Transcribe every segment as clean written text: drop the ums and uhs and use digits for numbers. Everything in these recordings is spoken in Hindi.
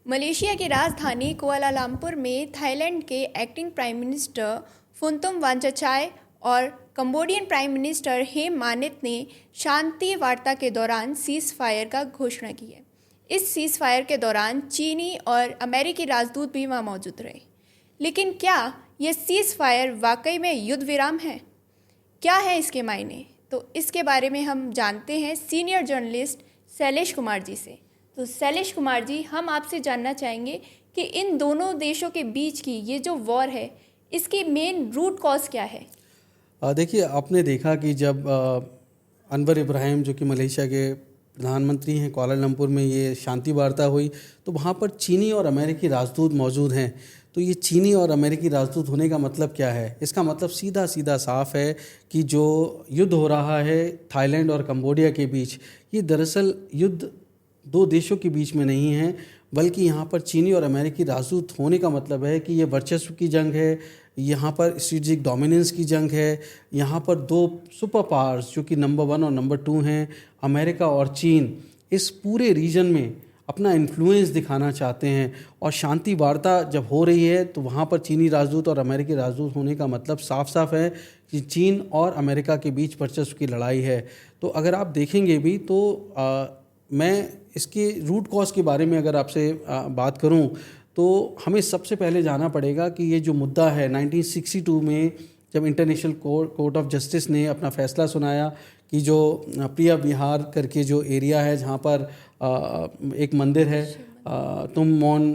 मलेशिया की राजधानी कुआलालंपुर में थाईलैंड के एक्टिंग प्राइम मिनिस्टर फुनतुम वांचाचाय और कंबोडियन प्राइम मिनिस्टर हेम मानित ने शांति वार्ता के दौरान सीज़ फायर का घोषणा की है। इस सीज़ फायर के दौरान चीनी और अमेरिकी राजदूत भी वहाँ मौजूद रहे। लेकिन क्या ये सीज़ फायर वाकई में युद्ध विराम है? क्या है इसके मायने? तो इसके बारे में हम जानते हैं सीनियर जर्नलिस्ट शैलेश कुमार जी से। तो शैलेश कुमार जी, हम आपसे जानना चाहेंगे कि इन दोनों देशों के बीच की ये जो वॉर है, इसकी मेन रूट कॉज क्या है? देखिए, आपने देखा कि जब अनवर इब्राहिम जो कि मलेशिया के प्रधानमंत्री हैं, कुआलालंपुर में ये शांति वार्ता हुई तो वहाँ पर चीनी और अमेरिकी राजदूत मौजूद हैं। तो ये चीनी और अमेरिकी राजदूत होने का मतलब क्या है? इसका मतलब सीधा सीधा साफ है कि जो युद्ध हो रहा है थाईलैंड और कंबोडिया के बीच, ये दरअसल युद्ध दो देशों के बीच में नहीं है, बल्कि यहाँ पर चीनी और अमेरिकी राजदूत होने का मतलब है कि ये वर्चस्व की जंग है, यहाँ पर स्ट्रेटेजिक डोमिनेंस की जंग है। यहाँ पर दो सुपर पावर्स जो कि नंबर 1 और नंबर 2 हैं, अमेरिका और चीन, इस पूरे रीजन में अपना इन्फ्लुएंस दिखाना चाहते हैं। और शांति वार्ता जब हो रही है तो वहाँ पर चीनी राजदूत और अमेरिकी राजदूत होने का मतलब साफ साफ है कि चीन और अमेरिका के बीच वर्चस्व की लड़ाई है। तो अगर आप देखेंगे भी तो मैं इसके रूट कॉज के बारे में अगर आपसे बात करूं तो हमें सबसे पहले जाना पड़ेगा कि ये जो मुद्दा है 1962 में जब इंटरनेशनल कोर्ट ऑफ जस्टिस ने अपना फैसला सुनाया कि जो प्रिया विहार करके जो एरिया है जहाँ पर एक मंदिर है तुम मौन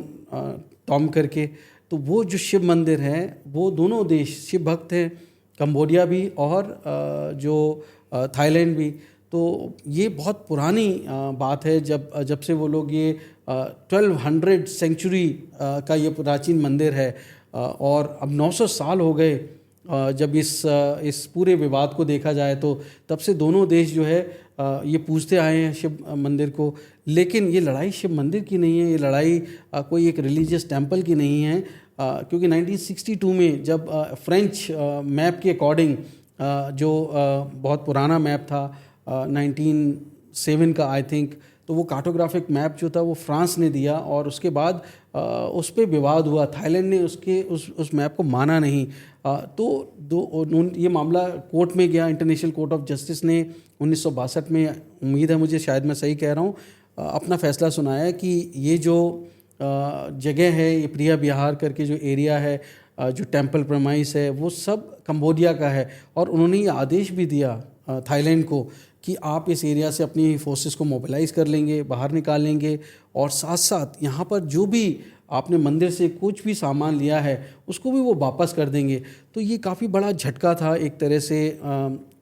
टॉम करके, तो वो जो शिव मंदिर है वो दोनों देश शिव भक्त हैं, कंबोडिया भी और जो थाईलैंड भी। तो ये बहुत पुरानी बात है जब से वो लोग ये 1200 सेंचुरी का ये प्राचीन मंदिर है और अब 900 साल हो गए जब इस पूरे विवाद को देखा जाए तो तब से दोनों देश जो है ये पूजते आए हैं शिव मंदिर को। लेकिन ये लड़ाई शिव मंदिर की नहीं है, ये लड़ाई कोई एक रिलीजियस टेम्पल की नहीं है, क्योंकि 1962 में जब फ्रेंच मैप के अकॉर्डिंग जो बहुत पुराना मैप था 1907 का आई थिंक, तो वो कार्टोग्राफिक मैप जो था वो फ्रांस ने दिया और उसके बाद उस पर विवाद हुआ, थाईलैंड ने उस मैप को माना नहीं। तो ये मामला कोर्ट में गया, इंटरनेशनल कोर्ट ऑफ जस्टिस ने 1962 में, उम्मीद है मुझे शायद मैं सही कह रहा हूँ, अपना फैसला सुनाया कि ये जो जगह है, ये प्रिया विहार करके जो एरिया है, जो टेम्पल प्रमाइस है, वो सब कंबोडिया का है। और उन्होंने ये आदेश भी दिया थाईलैंड को कि आप इस एरिया से अपनी फोर्सेस को मोबिलाइज कर लेंगे, बाहर निकाल लेंगे, और साथ साथ यहाँ पर जो भी आपने मंदिर से कुछ भी सामान लिया है उसको भी वो वापस कर देंगे। तो ये काफ़ी बड़ा झटका था एक तरह से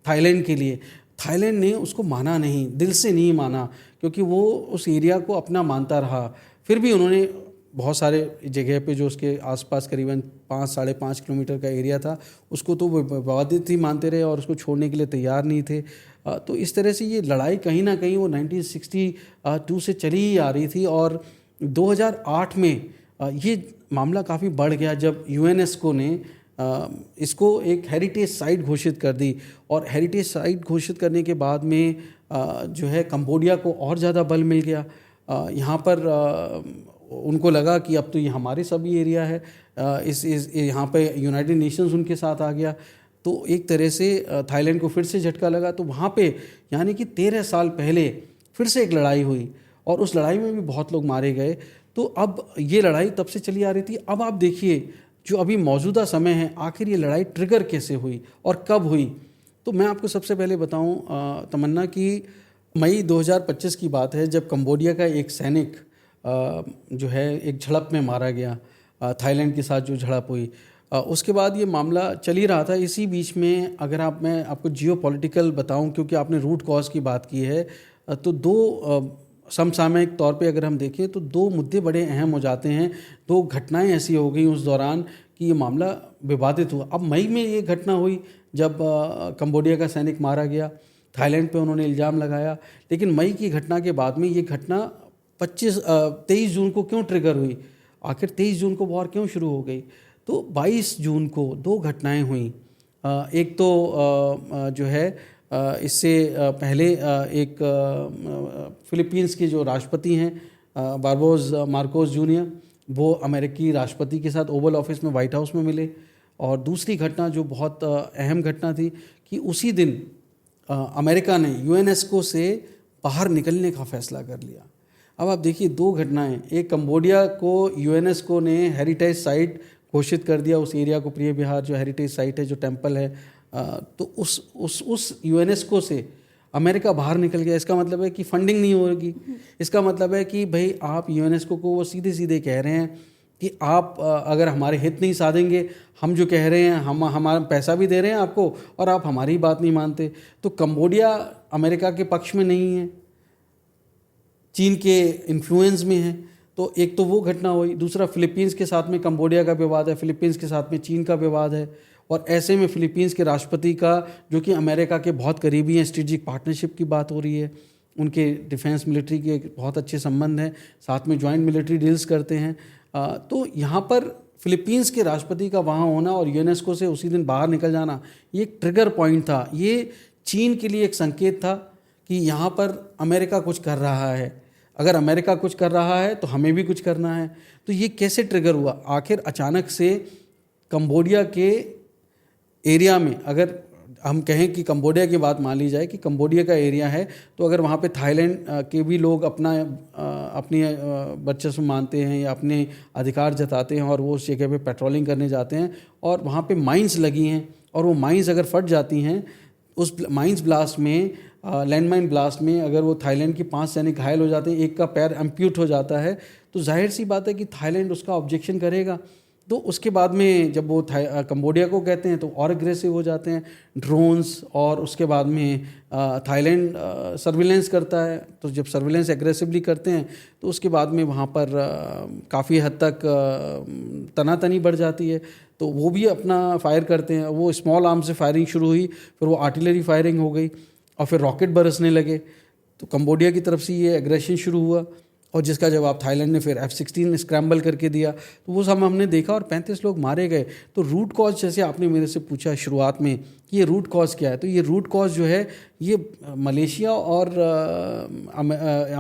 थाईलैंड के लिए। थाईलैंड ने उसको माना नहीं, दिल से नहीं माना, क्योंकि वो उस एरिया को अपना मानता रहा। फिर भी उन्होंने बहुत सारे जगह पे जो उसके आसपास करीबन 5-5.5 किलोमीटर का एरिया था उसको तो वो विवादित ही मानते रहे और उसको छोड़ने के लिए तैयार नहीं थे। तो इस तरह से ये लड़ाई कहीं ना कहीं वो 1962 से चली ही आ रही थी। और 2008 में ये मामला काफ़ी बढ़ गया जब यूनेस्को ने इसको एक हेरिटेज साइट घोषित कर दी। और हेरिटेज साइट घोषित करने के बाद में जो है कंबोडिया को और ज़्यादा बल मिल गया। यहाँ पर उनको लगा कि अब तो ये हमारे सभी एरिया है, इस यहाँ पे यूनाइटेड नेशंस उनके साथ आ गया। तो एक तरह से थाईलैंड को फिर से झटका लगा। तो वहाँ पे यानी कि 13 साल पहले फिर से एक लड़ाई हुई और उस लड़ाई में भी बहुत लोग मारे गए। तो अब ये लड़ाई तब से चली आ रही थी। अब आप देखिए जो अभी मौजूदा समय है, आखिर ये लड़ाई ट्रिगर कैसे हुई और कब हुई। तो मैं आपको सबसे पहले बताऊँ तमन्ना कि मई 2025 की बात है जब कंबोडिया का एक सैनिक जो है एक झड़प में मारा गया, थाईलैंड के साथ जो झड़प हुई। उसके बाद ये मामला चल ही रहा था। इसी बीच में अगर मैं आपको जियोपॉलिटिकल बताऊं, क्योंकि आपने रूट कॉज की बात की है, तो दो समसामयिक तौर पे अगर हम देखें तो दो मुद्दे बड़े अहम हो जाते हैं। दो घटनाएं ऐसी हो गई उस दौरान कि ये मामला विवादित हुआ। अब मई में ये घटना हुई जब कंबोडिया का सैनिक मारा गया, थाईलैंड पे उन्होंने इल्ज़ाम लगाया। लेकिन मई की घटना के बाद में ये घटना 23 जून को क्यों ट्रिगर हुई, आखिर 23 जून को वॉर क्यों शुरू हो गई? तो 22 जून को दो घटनाएं हुई। एक तो जो है इससे पहले एक फिलीपींस के जो राष्ट्रपति हैं बारबोस मार्कोस जूनियर, वो अमेरिकी राष्ट्रपति के साथ ओवल ऑफिस में, वाइट हाउस में मिले। और दूसरी घटना जो बहुत अहम घटना थी कि उसी दिन अमेरिका ने यूएनएसको से बाहर निकलने का फैसला कर लिया। अब आप देखिए दो घटनाएं, एक कंबोडिया को यूएनएसको ने हेरिटेज साइट घोषित कर दिया, उस एरिया को, प्रिय बिहार जो हेरिटेज साइट है, जो टेम्पल है, तो उस यूएनएसको से अमेरिका बाहर निकल गया। इसका मतलब है कि फंडिंग नहीं होगी। इसका मतलब है कि भाई आप यूएनएसको को वो सीधे सीधे कह रहे हैं कि आप अगर हमारे हित नहीं साधेंगे, हम जो कह रहे हैं, हम हमारा पैसा भी दे रहे हैं आपको और आप हमारी बात नहीं मानते। तो कंबोडिया अमेरिका के पक्ष में नहीं है, चीन के इन्फ्लुएंस में है। तो एक तो वो घटना हुई। दूसरा, फिलीपींस के साथ में कंबोडिया का विवाद है, फिलीपींस के साथ में चीन का विवाद है। और ऐसे में फिलीपींस के राष्ट्रपति का, जो कि अमेरिका के बहुत करीबी हैं, स्ट्रेटेजिक पार्टनरशिप की बात हो रही है, उनके डिफेंस मिलिट्री के बहुत अच्छे संबंध हैं, साथ में जॉइंट मिलिट्री डील्स करते हैं। तो यहाँ पर फिलीपींस के राष्ट्रपति का वहाँ होना और यूनेस्को से उसी दिन बाहर निकल जाना, ये एक ट्रिगर पॉइंट था। ये चीन के लिए एक संकेत था कि यहाँ पर अमेरिका कुछ कर रहा है। अगर अमेरिका कुछ कर रहा है तो हमें भी कुछ करना है। तो ये कैसे ट्रिगर हुआ? आखिर अचानक से कंबोडिया के एरिया में, अगर हम कहें कि कंबोडिया की बात मान ली जाए कि कंबोडिया का एरिया है, तो अगर वहाँ पे थाईलैंड के भी लोग अपनी वर्चस्व मानते हैं या अपने अधिकार जताते हैं और वो उस जगह पे पेट्रोलिंग करने जाते हैं और वहाँ पे माइंस लगी हैं और वो माइंस अगर फट जाती हैं, उस माइंस ब्लास्ट में, लैंडमाइन ब्लास्ट में अगर वो थाईलैंड के 5 सैनिक घायल हो जाते हैं, एक का पैर एम्प्यूट हो जाता है, तो जाहिर सी बात है कि थाईलैंड उसका ऑब्जेक्शन करेगा। तो उसके बाद में जब वो कंबोडिया को कहते हैं तो और अग्रेसिव हो जाते हैं, ड्रोन्स, और उसके बाद में थाईलैंड सर्विलेंस करता है। तो जब सर्विलेंस एग्रेसिवली करते हैं तो उसके बाद में वहाँ पर काफ़ी हद तक तनातनी बढ़ जाती है, तो वो भी अपना फायर करते हैं। वो स्मॉल आर्म से फायरिंग शुरू हुई, फिर वो आर्टिलरी फायरिंग हो गई और फिर रॉकेट बरसने लगे। तो कंबोडिया की तरफ से ये एग्रेशन शुरू हुआ और जिसका जवाब थाईलैंड ने फिर F-16 स्क्रैम्बल करके दिया। तो वो सब हमने देखा और 35 लोग मारे गए। तो रूट कॉज, जैसे आपने मेरे से पूछा शुरुआत में कि ये रूट कॉज क्या है, तो ये रूट कॉज जो है ये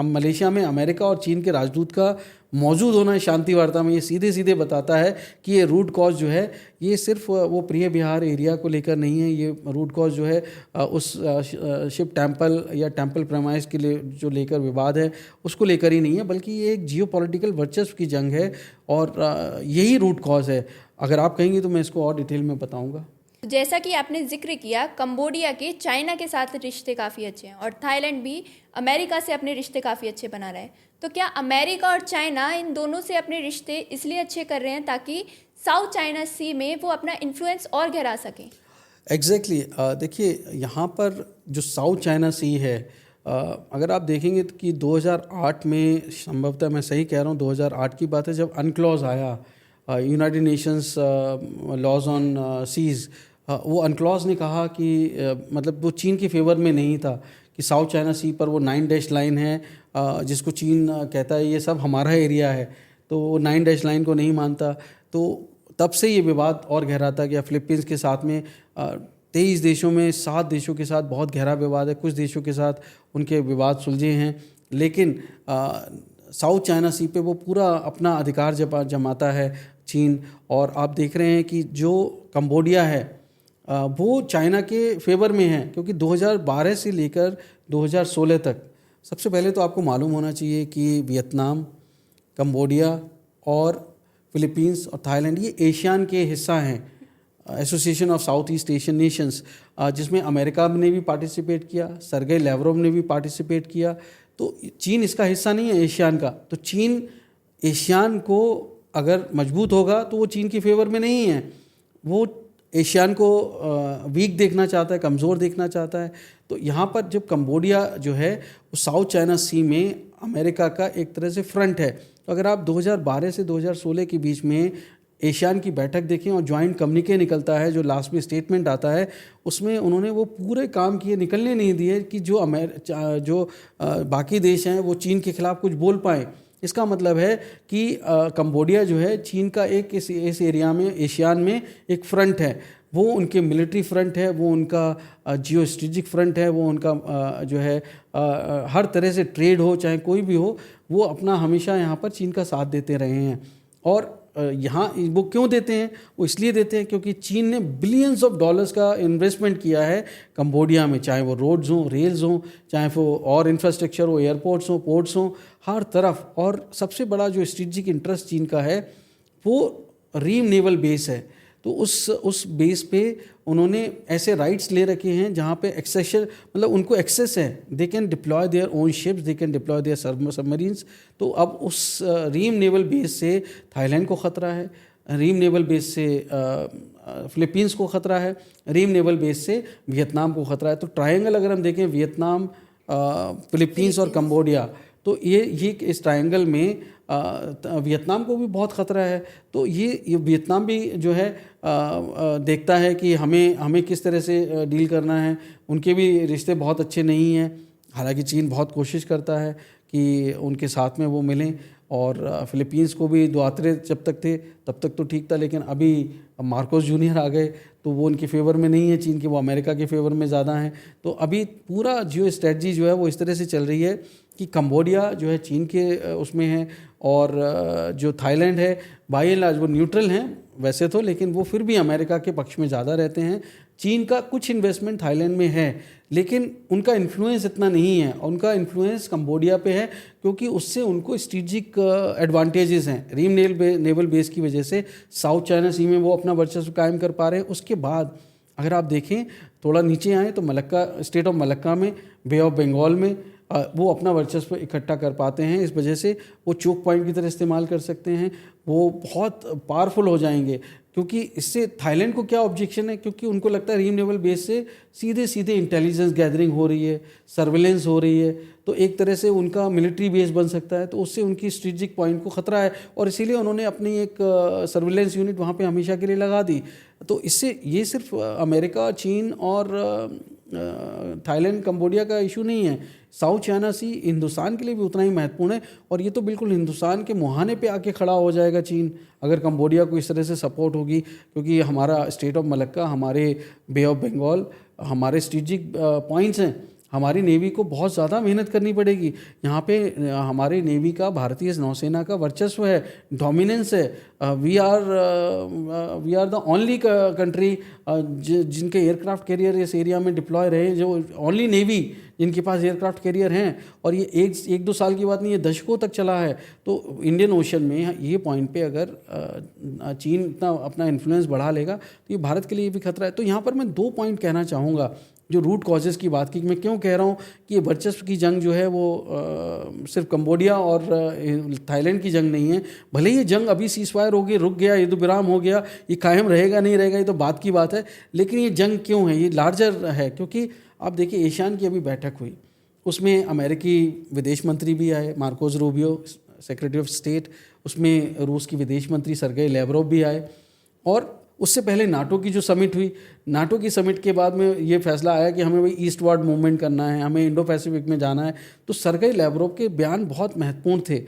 मलेशिया में अमेरिका और चीन के राजदूत का मौजूद होना शांति वार्ता में, ये सीधे सीधे बताता है कि ये रूट कॉज जो है ये सिर्फ वो प्रिय बिहार एरिया को लेकर नहीं है। ये रूट कॉज जो है उस शिव टेम्पल या टेम्पल प्रेमाइस के लिए जो लेकर विवाद है उसको लेकर ही नहीं है, बल्कि ये एक जियोपॉलिटिकल वर्चस्व की जंग है और यही रूट कॉज है। अगर आप कहेंगे तो मैं इसको और डिटेल में बताऊँगा। जैसा कि आपने जिक्र किया, कंबोडिया के चाइना के साथ रिश्ते काफ़ी अच्छे हैं और थाईलैंड भी अमेरिका से अपने रिश्ते काफ़ी अच्छे बना रहे हैं। तो क्या अमेरिका और चाइना इन दोनों से अपने रिश्ते इसलिए अच्छे कर रहे हैं ताकि साउथ चाइना सी में वो अपना इन्फ्लुएंस और गहरा सकें? एग्जैक्टली देखिए यहाँ पर जो साउथ चाइना सी है, अगर आप देखेंगे तो कि 2008 में, संभवतः मैं सही कह रहा हूँ 2008 की बात है, जब अनक्लॉज आया, United Nations laws on seas, वो अनक्लॉज ने कहा कि मतलब वो चीन के फेवर में नहीं था कि साउथ चाइना सी पर वो 9 डैश लाइन है, जिसको चीन कहता है ये सब हमारा एरिया है, तो वो 9 डैश लाइन को नहीं मानता। तो तब से ये विवाद और गहराता गया। फिलीपींस के साथ में 23 देशों में 7 देशों के साथ बहुत गहरा विवाद है, कुछ देशों के साथ उनके विवाद सुलझे हैं, लेकिन साउथ चाइना सी पे वो पूरा अपना अधिकार जमाता है चीन। और आप देख रहे हैं कि जो कंबोडिया है वो चाइना के फेवर में है, क्योंकि 2012 से लेकर 2016 तक, सबसे पहले तो आपको मालूम होना चाहिए कि वियतनाम, कंबोडिया और फिलीपींस और थाईलैंड ये एशियान के हिस्सा हैं, association of south east Asian Nations, जिसमें अमेरिका ने भी पार्टिसिपेट किया, सर्गेई लैवरोव ने भी पार्टिसिपेट किया। तो चीन इसका हिस्सा नहीं है एशियान का। तो चीन एशियान को अगर मजबूत होगा तो वो चीन के फेवर में नहीं है, वो एशियान को वीक देखना चाहता है, कमज़ोर देखना चाहता है। तो यहाँ पर जब कंबोडिया जो है वो साउथ चाइना सी में अमेरिका का एक तरह से फ्रंट है। तो अगर आप 2012 से 2016 के बीच में एशियान की बैठक देखें और जॉइंट कम्युनिके निकलता है, जो लास्ट में स्टेटमेंट आता है, उसमें उन्होंने वो पूरे काम किए, निकलने नहीं दिए कि जो बाकी देश हैं वो चीन के खिलाफ कुछ बोल पाएँ। इसका मतलब है कि कंबोडिया जो है चीन का एक इस एरिया में, एशियान में एक फ्रंट है। वो उनके मिलिट्री फ्रंट है, वो उनका जियो स्ट्रेटेजिक फ्रंट है, वो उनका जो है हर तरह से ट्रेड हो चाहे कोई भी हो, वो अपना हमेशा यहाँ पर चीन का साथ देते रहे हैं। और यहाँ वो क्यों देते हैं? वो इसलिए देते हैं क्योंकि चीन ने बिलियंस ऑफ डॉलर्स का इन्वेस्टमेंट किया है कंबोडिया में, चाहे वो रोड्स हों, रेल्स हों, चाहे वो और इंफ्रास्ट्रक्चर हो, एयरपोर्ट्स हों, पोर्ट्स हों, हर तरफ। और सबसे बड़ा जो स्ट्रेटेजिक इंटरेस्ट चीन का है वो रीम नेवल बेस है। तो उस बेस पे उन्होंने ऐसे राइट्स ले रखे हैं जहाँ पे एक्सेशन, मतलब उनको एक्सेस है, they can deploy their own ships, they can deploy their submarines. तो अब उस रीम नेवल बेस से थाईलैंड को ख़तरा है, रीम नेवल बेस से फिलीपींस को ख़तरा है, रीम नेवल बेस से वियतनाम को ख़तरा है। तो ट्रायंगल अगर हम देखें, वियतनाम, फिलीपींस और कंबोडिया, तो ये इस ट्रायंगल में वियतनाम को भी बहुत ख़तरा है। तो ये वियतनाम भी जो है देखता है कि हमें किस तरह से डील करना है। उनके भी रिश्ते बहुत अच्छे नहीं हैं, हालांकि चीन बहुत कोशिश करता है कि उनके साथ में वो मिलें। और फिलीपींस को भी दुआतरे जब तक थे तब तक तो ठीक था, लेकिन अभी मार्कोस जूनियर आ गए तो वो उनके फेवर में नहीं है चीन के, वो अमेरिका के फेवर में ज़्यादा हैं। तो अभी पूरा जियो स्ट्रेटजी जो है वो इस तरह से चल रही है कि कंबोडिया जो है चीन के उसमें है, और जो थाईलैंड है बाय एंड लार्ज वो न्यूट्रल हैं वैसे तो, लेकिन वो फिर भी अमेरिका के पक्ष में ज़्यादा रहते हैं। चीन का कुछ इन्वेस्टमेंट थाईलैंड में है, लेकिन उनका इन्फ्लुएंस इतना नहीं है। उनका इन्फ्लुएंस कंबोडिया पे है क्योंकि उससे उनको स्ट्रेटेजिक एडवांटेजेस हैं। रीम नेवल बेस की वजह से साउथ चाइना सी में वो अपना वर्चस्व कायम कर पा रहे हैं। उसके बाद अगर आप देखें थोड़ा नीचे आए तो मलक्का, स्टेट ऑफ मलक्का में, बे ऑफ बंगाल में वो अपना वर्चस्व इकट्ठा कर पाते हैं। इस वजह से वो चोक पॉइंट की तरह इस्तेमाल कर सकते हैं, वो बहुत पावरफुल हो जाएंगे। क्योंकि इससे थाईलैंड को क्या ऑब्जेक्शन है, क्योंकि उनको लगता है रीम नेवल बेस से सीधे सीधे इंटेलिजेंस गैदरिंग हो रही है, सर्वेलेंस हो रही है, तो एक तरह से उनका मिलिट्री बेस बन सकता है। तो उससे उनकी स्ट्रेटेजिक पॉइंट को ख़तरा है, और इसीलिए उन्होंने अपनी एक सर्वेलेंस यूनिट वहाँ पे हमेशा के लिए लगा दी। तो इससे ये सिर्फ अमेरिका, चीन और थाईलैंड, कंबोडिया का इशू नहीं है। साउथ चाइना सी हिंदुस्तान के लिए भी उतना ही महत्वपूर्ण है, और ये तो बिल्कुल हिंदुस्तान के मुहाने पे आके खड़ा हो जाएगा चीन अगर कंबोडिया को इस तरह से सपोर्ट होगी। क्योंकि हमारा स्टेट ऑफ मलक्का, हमारे बे ऑफ बंगाल हमारे स्ट्रेटेजिक पॉइंट्स हैं। हमारी नेवी को बहुत ज़्यादा मेहनत करनी पड़ेगी। यहाँ पे हमारे नेवी का, भारतीय नौसेना का वर्चस्व है, डोमिनेंस है। We are the only country जिनके एयरक्राफ्ट कैरियर इस एरिया में डिप्लॉय रहे, जो ओनली नेवी जिनके पास एयरक्राफ्ट कैरियर हैं। और ये एक दो साल की बात नहीं, ये दशकों तक चला है। तो इंडियन ओशन में ये पॉइंट पे अगर चीन इतना अपना इन्फ्लुएंस बढ़ा लेगा तो ये भारत के लिए भी खतरा है। तो यहाँ पर मैं 2 पॉइंट कहना चाहूँगा जो रूट कॉजेज़ की बात की। मैं क्यों कह रहा हूँ कि ये वर्चस्व की जंग जो है वो सिर्फ कंबोडिया और थाईलैंड की जंग नहीं है। भले ये जंग अभी सीज़फायर हो गई, रुक गया, युद्ध विराम हो गया, ये कायम रहेगा नहीं रहेगा ये तो बात की बात है, लेकिन ये जंग क्यों है, ये लार्जर है। क्योंकि आप देखिए एशियान की अभी बैठक हुई, उसमें अमेरिकी विदेश मंत्री भी आए, Marcos Rubio, secretary of state, उसमें रूस की विदेश मंत्री सर्गेई लैवरोव भी आए। और उससे पहले नाटो की जो समिट हुई, नाटो की समिट के बाद में ये फैसला आया कि हमें भाई ईस्टवर्ड मूवमेंट करना है, हमें इंडो पैसिफिक में जाना है। तो सर्गेई लैवरोव के बयान बहुत महत्वपूर्ण थे।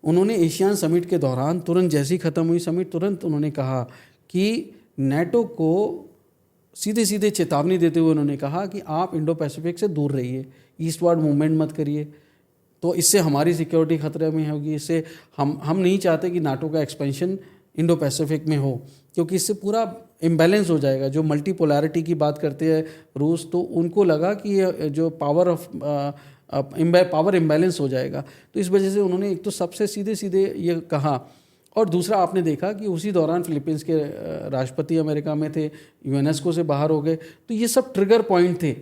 उन्होंने एशियान समिट के दौरान तुरंत जैसी ख़त्म हुई समिट, तुरंत उन्होंने कहा कि नाटो को सीधे सीधे चेतावनी देते हुए उन्होंने कहा कि आप इंडो पैसिफिक से दूर रहिए, ईस्टवर्ड मूवमेंट मत करिए, तो इससे हमारी सिक्योरिटी खतरे में होगी। इससे हम नहीं चाहते कि नाटो का एक्सपेंशन इंडो पैसिफिक में हो, क्योंकि इससे पूरा इम्बैलेंस हो जाएगा। जो मल्टीपोलैरिटी की बात करते हैं रूस, तो उनको लगा कि ये जो पावर इम्बैलेंस हो जाएगा। तो इस वजह से उन्होंने एक तो सबसे सीधे सीधे ये कहा, और दूसरा आपने देखा कि उसी दौरान फिलीपींस के राष्ट्रपति अमेरिका में थे, यूनेस्को से बाहर हो गए। तो ये सब ट्रिगर पॉइंट थे।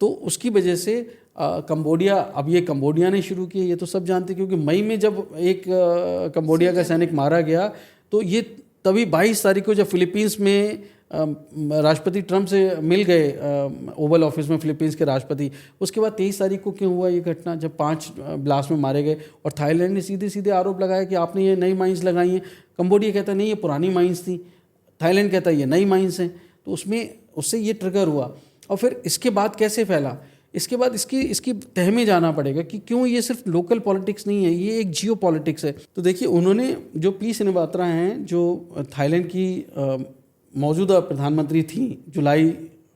तो उसकी वजह से कंबोडिया, अब ये कंबोडिया ने शुरू किया, ये तो सब जानते, क्योंकि मई में जब एक कंबोडिया का सैनिक मारा गया तो ये तभी 22 तारीख को जब फिलीपींस में राष्ट्रपति ट्रंप से मिल गए ओवल ऑफिस में फिलीपींस के राष्ट्रपति, उसके बाद 23 तारीख को क्यों हुआ ये घटना, जब 5 ब्लास्ट में मारे गए। और थाईलैंड ने सीधे सीधे आरोप लगाया कि आपने ये नई माइंस लगाई हैं। कंबोडिया कहता नहीं ये पुरानी माइंस थी, थाईलैंड कहता ये नई माइंस हैं। तो उससे ये ट्रिगर हुआ। और फिर इसके बाद कैसे फैला, इसके बाद इसकी तह में जाना पड़ेगा कि क्यों ये सिर्फ लोकल पॉलिटिक्स नहीं है, ये एक जियो पॉलिटिक्स है। तो देखिए उन्होंने जो पी श्रीनिवात्रा हैं, जो थाईलैंड की मौजूदा प्रधानमंत्री थी जुलाई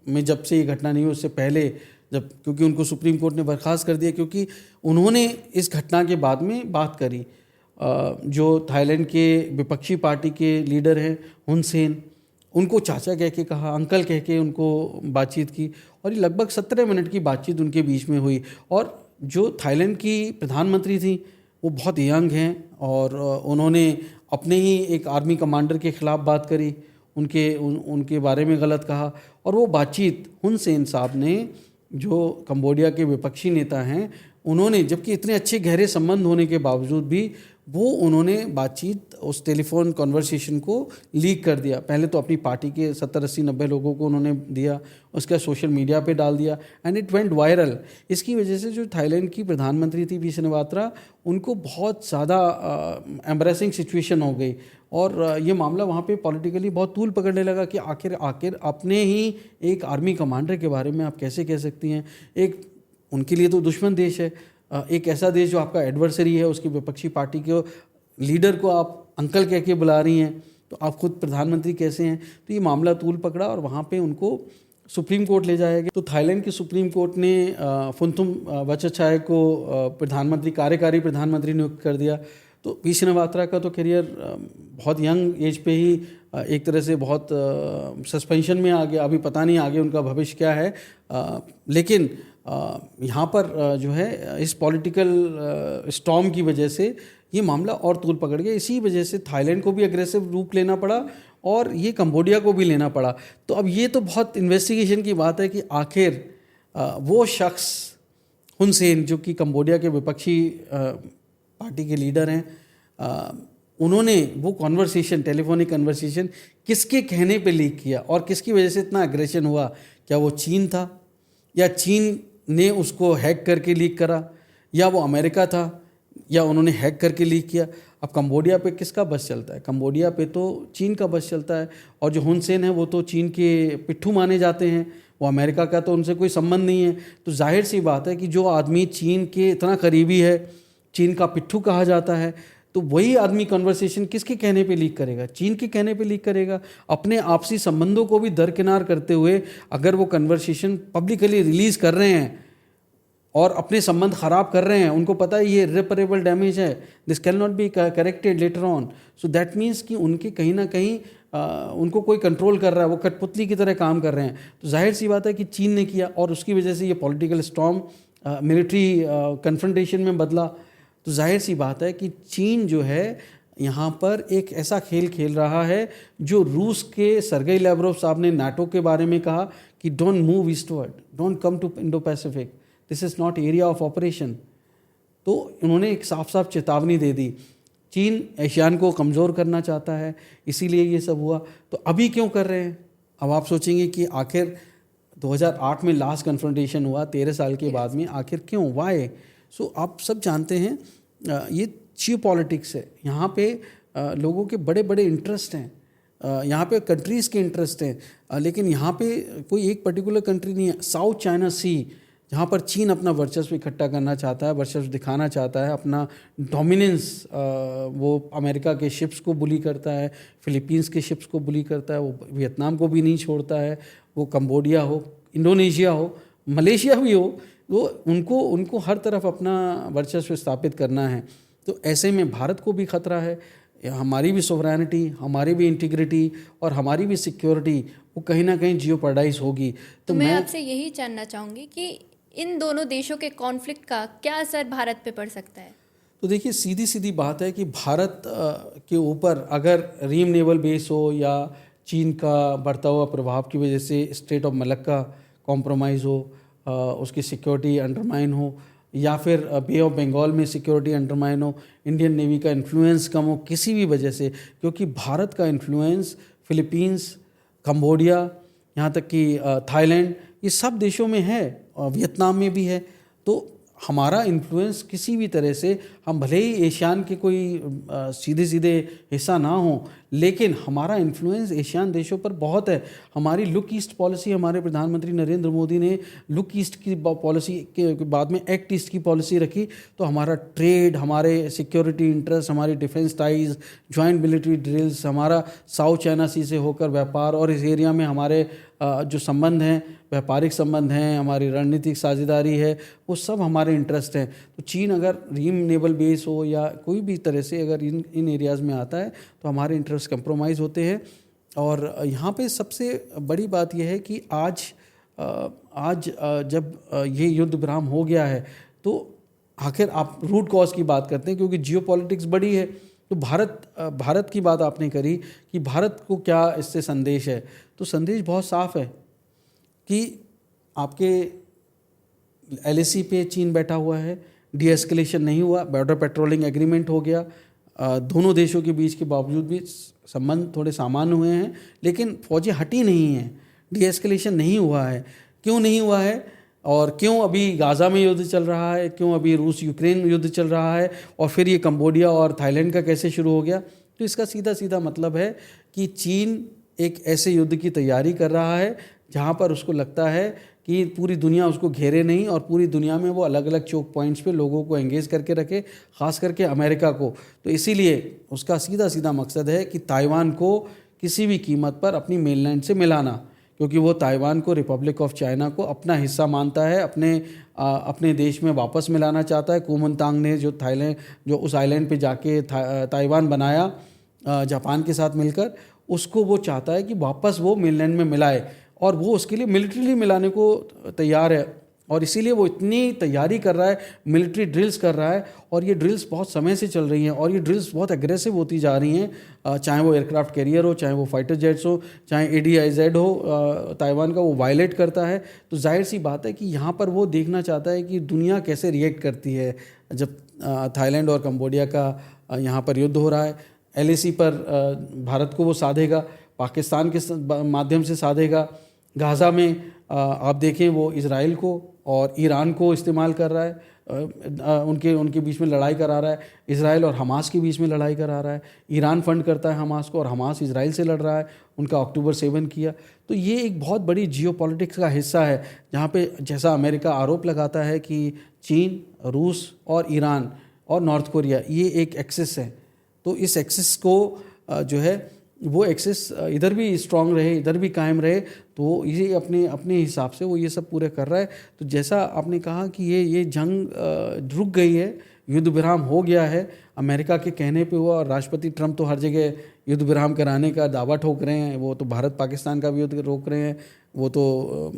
में, जब से ये घटना नहीं हुई उससे पहले, जब क्योंकि उनको सुप्रीम कोर्ट ने बर्खास्त कर दिया क्योंकि उन्होंने इस घटना के बाद में बात करी। जो थाईलैंड के विपक्षी पार्टी के लीडर हैं हुन सेन, उनको चाचा कह के कहा, अंकल कह के उनको बातचीत की, और ये लगभग 17 मिनट की बातचीत उनके बीच में हुई। और जो थाईलैंड की प्रधानमंत्री थी वो बहुत यंग हैं और उन्होंने अपने ही एक आर्मी कमांडर के ख़िलाफ़ बात करी, उनके बारे में गलत कहा। और वो बातचीत हुन सेन साहब ने, जो कंबोडिया के विपक्षी नेता हैं, उन्होंने, जबकि इतने अच्छे गहरे संबंध होने के बावजूद भी, वो उन्होंने बातचीत, उस टेलीफोन कन्वर्सेशन को लीक कर दिया। पहले तो अपनी पार्टी के 70, 80, 90 लोगों को उन्होंने दिया, उसका सोशल मीडिया पे डाल दिया एंड इट वेंट वायरल। इसकी वजह से जो थाईलैंड की प्रधानमंत्री थी विष्णुवात्रा, उनको बहुत ज़्यादा एम्बरेसिंग सिचुएशन हो गई और ये मामला वहाँ पे पॉलिटिकली बहुत तूल पकड़ने लगा कि आखिर अपने ही एक आर्मी कमांडर के बारे में आप कैसे कह सकती हैं। एक उनके लिए तो दुश्मन देश है, एक ऐसा देश जो आपका एडवर्सरी है, उसकी विपक्षी पार्टी के लीडर को आप अंकल कह के बुला रही हैं, तो आप खुद प्रधानमंत्री कैसे हैं। तो ये मामला तूल पकड़ा और वहाँ पे उनको सुप्रीम कोर्ट ले जाया गया। तो थाईलैंड की सुप्रीम कोर्ट ने फुनथुम वाचाचाय को कार्यकारी प्रधानमंत्री नियुक्त कर दिया। तो विष्णुवात्रा का तो करियर बहुत यंग एज पे ही एक तरह से बहुत सस्पेंशन में आ गया। अभी पता नहीं आगे उनका भविष्य क्या है, लेकिन यहाँ पर जो है इस पॉलिटिकल स्टॉर्म की वजह से ये मामला और तूल पकड़ गया। इसी वजह से थाईलैंड को भी अग्रेसिव रूप लेना पड़ा और ये कंबोडिया को भी लेना पड़ा। तो अब ये तो बहुत इन्वेस्टिगेशन की बात है कि आखिर वो शख्स हुन सेन, जो कि कंबोडिया के विपक्षी पार्टी के लीडर हैं, उन्होंने वो कन्वर्सेशन, टेलीफोनिक कन्वर्सेशन किसके कहने पे लीक किया और किसकी वजह से इतना एग्रेशन हुआ। क्या वो चीन था, या चीन ने उसको हैक करके लीक करा, या वो अमेरिका था, या उन्होंने हैक करके लीक किया। अब कंबोडिया पे किसका बस चलता है? कंबोडिया पे तो चीन का बस चलता है, और जो हुन सेन है वो तो चीन के पिट्ठू माने जाते हैं, वो अमेरिका का तो उनसे कोई संबंध नहीं है। तो जाहिर सी बात है कि जो आदमी चीन के इतना करीबी है, चीन का पिट्ठू कहा जाता है, तो वही आदमी कन्वर्सेशन किसके कहने पे लीक करेगा? चीन के कहने पे लीक करेगा। अपने आपसी संबंधों को भी दरकिनार करते हुए अगर वो कन्वर्सेशन पब्लिकली रिलीज़ कर रहे हैं और अपने संबंध ख़राब कर रहे हैं, उनको पता है ये इर्रेपरेबल डैमेज है, this can not be corrected later on. So that means कि उनके कहीं ना कहीं उनको कोई कंट्रोल कर रहा है, वो कठपुतली की तरह काम कर रहे हैं। तो जाहिर सी बात है कि चीन ने किया और उसकी वजह से ये पॉलिटिकल स्टॉर्म मिलिट्री कन्फ्रंटेशन में बदला। तो जाहिर सी बात है कि चीन जो है यहाँ पर एक ऐसा खेल खेल रहा है जो रूस के सर्गेई लैवरोव साहब ने नाटो के बारे में कहा कि don't move eastward, don't come to Indo Pacific, this is not area of operation. तो उन्होंने एक साफ साफ चेतावनी दे दी। चीन एशियान को कमज़ोर करना चाहता है, इसीलिए ये सब हुआ। तो अभी क्यों कर रहे हैं? अब आप सोचेंगे कि आखिर 2008 में लास्ट कन्फ्रंटेशन हुआ, 13 साल के बाद में, आखिर क्यों, वाई? सो आप सब जानते हैं ये जियो पॉलिटिक्स है। यहाँ पे लोगों के बड़े बड़े इंटरेस्ट हैं, यहाँ पे कंट्रीज़ के इंटरेस्ट हैं, लेकिन यहाँ पे कोई एक पर्टिकुलर कंट्री नहीं है। साउथ चाइना सी, जहाँ पर चीन अपना वर्चस्व इकट्ठा करना चाहता है, वर्चस्व दिखाना चाहता है, अपना डोमिनेंस, वो अमेरिका के शिप्स को बुली करता है, फिलीपींस के शिप्स को बुली करता है, वो वियतनाम को भी नहीं छोड़ता है, वो कंबोडिया हो, इंडोनेशिया हो, मलेशिया भी हो, वो उनको हर तरफ अपना वर्चस्व स्थापित करना है। तो ऐसे में भारत को भी खतरा है, हमारी भी सोवरेनिटी, हमारी भी इंटीग्रिटी और हमारी भी सिक्योरिटी वो कहीं ना कहीं जियोपर्डाइज होगी। तो मैं आपसे यही जानना चाहूँगी कि इन दोनों देशों के कॉन्फ्लिक्ट का क्या असर भारत पे पड़ सकता है? तो देखिए, सीधी सीधी बात है कि भारत के ऊपर अगर रीम नेवल बेस हो या चीन का बढ़ता हुआ प्रभाव की वजह से स्ट्रेट ऑफ मलक्का कॉम्प्रोमाइज़ हो, उसकी सिक्योरिटी अंडरमाइन हो, या फिर बे ऑफ बंगाल में सिक्योरिटी अंडरमाइन हो, इंडियन नेवी का इन्फ्लुएंस कम हो किसी भी वजह से, क्योंकि भारत का इन्फ्लुएंस फिलीपींस, कंबोडिया, यहाँ तक कि थाईलैंड, ये सब देशों में है, वियतनाम में भी है। तो हमारा इन्फ्लुएंस किसी भी तरह से, हम भले ही एशियान के कोई सीधे सीधे हिस्सा ना हो, लेकिन हमारा इन्फ्लुएंस एशियान देशों पर बहुत है। हमारी लुक ईस्ट पॉलिसी, हमारे प्रधानमंत्री नरेंद्र मोदी ने लुक ईस्ट की पॉलिसी के बाद में एक्ट ईस्ट की पॉलिसी रखी, तो हमारा ट्रेड, हमारे सिक्योरिटी इंटरेस्ट, हमारी defence ties, joint military drills, हमारा साउथ चाइना सी से होकर व्यापार और इस एरिया में हमारे जो संबंध हैं, व्यापारिक संबंध हैं, हमारी रणनीतिक साझेदारी है, वो सब हमारे इंटरेस्ट हैं। तो चीन अगर रीम नेवल बेस हो या कोई भी तरह से अगर इन एरियाज़ में आता है तो हमारे इंटरेस्ट कंप्रोमाइज़ होते हैं। और यहाँ पे सबसे बड़ी बात यह है कि आज जब ये युद्ध विराम हो गया है तो आखिर आप रूट कॉज की बात करते हैं, क्योंकि जियोपॉलिटिक्स बड़ी है। तो भारत की बात आपने करी कि भारत को क्या इससे संदेश है, तो संदेश बहुत साफ है कि आपके LAC पे चीन बैठा हुआ है, डी एस्केलेशन नहीं हुआ, बॉर्डर पेट्रोलिंग एग्रीमेंट हो गया, दोनों देशों के बीच के बावजूद भी संबंध थोड़े सामान्य हुए हैं, लेकिन फौजें हटी नहीं हैं, डी एस्केलेशन नहीं हुआ है। क्यों नहीं हुआ है और क्यों अभी गाज़ा में युद्ध चल रहा है, क्यों अभी रूस यूक्रेन युद्ध चल रहा है और फिर ये कंबोडिया और थाईलैंड का कैसे शुरू हो गया? तो इसका सीधा सीधा मतलब है कि चीन एक ऐसे युद्ध की तैयारी कर रहा है जहाँ पर उसको लगता है कि पूरी दुनिया उसको घेरे नहीं और पूरी दुनिया में वो अलग अलग चोक पॉइंट्स पे लोगों को एंगेज करके रखे, ख़ास करके अमेरिका को। तो इसीलिए उसका सीधा सीधा मकसद है कि ताइवान को किसी भी कीमत पर अपनी मेनलैंड से मिलाना, क्योंकि वो ताइवान को रिपब्लिक ऑफ चाइना को अपना हिस्सा मानता है, अपने देश में वापस मिलाना चाहता है। कुओमिंतांग ने जो उस आइलैंड पे जाके ताइवान बनाया जापान के साथ मिलकर, उसको वो चाहता है कि वापस वो मेनलैंड में मिलाए, और वो उसके लिए मिलिट्रीली मिलाने को तैयार है। और इसीलिए वो इतनी तैयारी कर रहा है, मिलिट्री ड्रिल्स कर रहा है, और ये ड्रिल्स बहुत समय से चल रही हैं और ये ड्रिल्स बहुत एग्रेसिव होती जा रही हैं। चाहे वो एयरक्राफ्ट कैरियर हो, चाहे वो फाइटर जेट्स हो, चाहे ADIZ हो ताइवान का, वो वायलेट करता है। तो जाहिर सी बात है कि यहाँ पर वो देखना चाहता है कि दुनिया कैसे रिएक्ट करती है जब थाईलैंड और कंबोडिया का यहाँ पर युद्ध हो रहा है। LAC पर भारत को वो साधेगा, पाकिस्तान के माध्यम से साधेगा। गाज़ा में आप देखें वो इज़राइल को और ईरान को इस्तेमाल कर रहा है, उनके बीच में लड़ाई करा रहा है। इज़राइल और हमास के बीच में लड़ाई करा रहा है। ईरान फंड करता है हमास को और हमास इज़राइल से लड़ रहा है, उनका अक्टूबर 7 किया। तो ये एक बहुत बड़ी जियोपॉलिटिक्स का हिस्सा है, जहाँ पे जैसा अमेरिका आरोप लगाता है कि चीन, रूस और ईरान और नॉर्थ कोरिया ये एक एक्सिस है, तो इस एक्सिस को जो है वो एक्सेस इधर भी स्ट्रांग रहे, इधर भी कायम रहे, तो ये अपने हिसाब से वो ये सब पूरे कर रहा है। तो जैसा आपने कहा कि ये जंग रुक गई है, युद्ध विराम हो गया है, अमेरिका के कहने पे हुआ, और राष्ट्रपति ट्रंप तो हर जगह युद्ध विराम कराने का दावा ठोक रहे हैं। वो तो भारत पाकिस्तान का भी युद्ध रोक रहे हैं, वो तो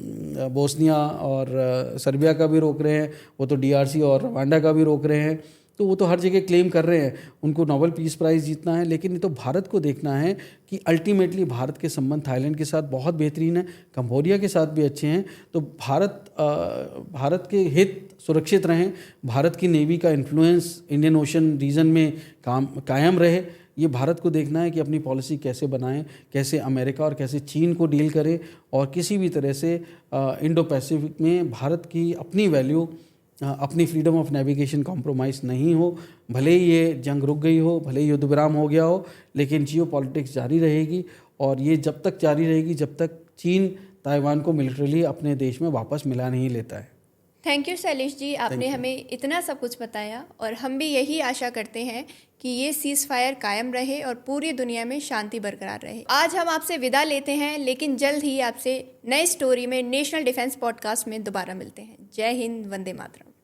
बोस्निया और सर्बिया का भी रोक रहे हैं, वो तो DRC और रवांडा का भी रोक रहे हैं। तो वो तो हर जगह क्लेम कर रहे हैं उनको नोबेल पीस प्राइज़ जीतना है, लेकिन ये तो भारत को देखना है कि अल्टीमेटली भारत के संबंध थाईलैंड के साथ बहुत बेहतरीन है, कंबोडिया के साथ भी अच्छे हैं। तो भारत के हित सुरक्षित रहें, भारत की नेवी का इन्फ्लुएंस इंडियन ओशन रीजन में कायम रहे, ये भारत को देखना है कि अपनी पॉलिसी कैसे बनाएं, कैसे अमेरिका और कैसे चीन को डील करें, और किसी भी तरह से इंडो पैसिफिक में भारत की अपनी वैल्यू, अपनी फ्रीडम ऑफ नेविगेशन कॉम्प्रोमाइज़ नहीं हो। भले ही ये जंग रुक गई हो, भले ही युद्ध विराम हो गया हो, लेकिन जियोपॉलिटिक्स जारी रहेगी, और ये जब तक जारी रहेगी जब तक चीन ताइवान को मिलिट्रीली अपने देश में वापस मिला नहीं लेता है। थैंक यू शैलेश जी, आपने हमें इतना सब कुछ बताया, और हम भी यही आशा करते हैं कि ये सीज़ फायर कायम रहे और पूरी दुनिया में शांति बरकरार रहे। आज हम आपसे विदा लेते हैं, लेकिन जल्द ही आपसे नए स्टोरी में नेशनल डिफेंस पॉडकास्ट में दोबारा मिलते हैं। जय हिंद, वंदे मातरम।